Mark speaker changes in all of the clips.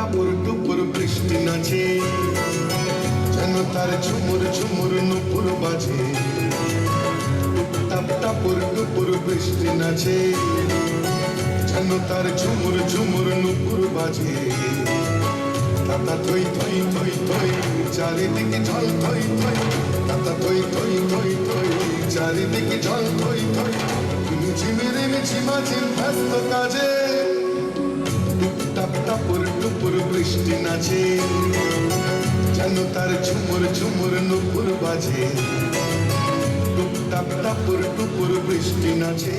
Speaker 1: টাপুর টুপুর বৃষ্টি নাচে, যেন তার ঝুমুর ঝুমুর নুপুর বাজে। টাপ টাপুর টুপুর বৃষ্টি নাচে, যেন তার ঝুমুর ঝুমুর নুপুর বাজে। তাতা থই থই থই থই চারিদিকে ঝল থই থই, তাতা থই থই থই থই চারিদিকে ঝল থই থই। ঝিমিরে মিছিমাঝিম ব্যস্ত কাজে, টাপ টাপুর টুপুর বৃষ্টি নাচে, যেন তার ঝুমুর ঝুমুর নুপুর বাজে। টাপ টাপুর টুপুর বৃষ্টি নাচে।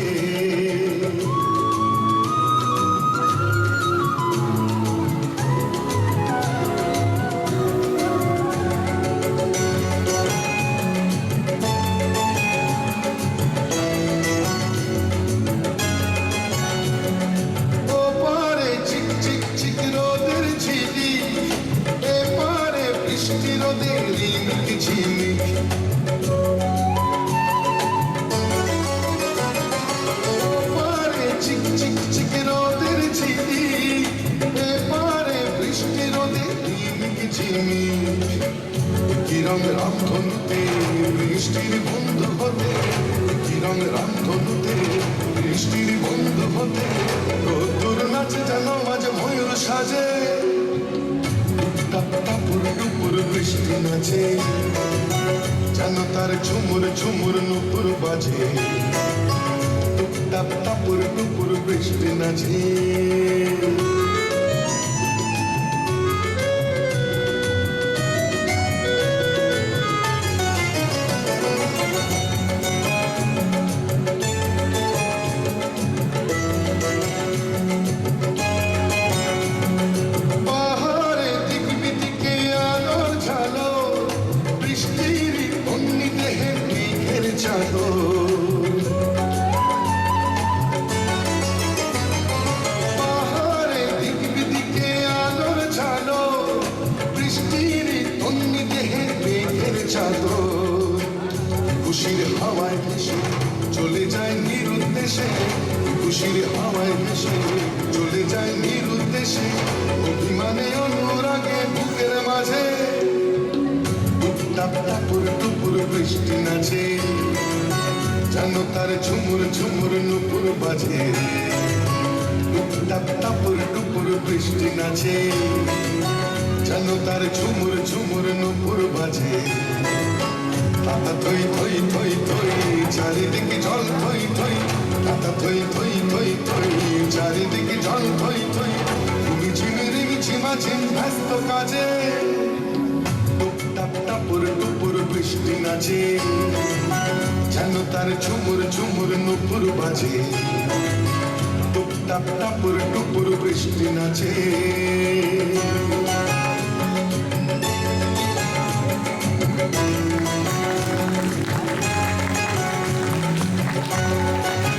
Speaker 1: কিরং রামধনুতে বৃষ্টির বন্ধু হতে, কিরং রামধনুতে বৃষ্টির বন্ধু হতে। রোদ্দুর নাচে যেন আজ ময়ূর সাজে, টাপ টাপুর টুপুর বৃষ্টি নাচে, যেন তার ঝুমুর ঝুমুর নুপুর বাজে। টাপ টাপুর টুপুর বৃষ্টি নাচে। পাহাড়ে দিক বিদিকে আলোর ঝালো, বৃষ্টির তন্নি দেহে মেঘের চাদর। খুশির হাওয়ায় ভেসে চলে যায় নিরুদ্দেশে, খুশির হাওয়ায় ভেসে চলে যায় নিরুদ্দেশে। অভিমানে অনুরাগে বুকের মাঝে, টাপ টাপুর টুপুর বৃষ্টি নাচে, যেন তার ঝুমুর ঝুমুর নুপুর বাজে। টাপ টাপুর টুপুর বৃষ্টি নাচে, যেন তার ঝুমুর ঝুমুর নুপুর বাজে। তাতা থই থই থই থই চারিদিকে ঝল থই থই, তাতা থই থই থই থই চারিদিকে ঝল থই থই। তুমি ঝিমিরি ঝিমাঝিম ব্যস্ত কাজে, টাপ টাপুর টুপুর বৃষ্টি নাচে, যেন তার ঝুমুর ঝুমুর নুপুর বাজে। টাপ টাপুর টুপুর বৃষ্টি নাচে।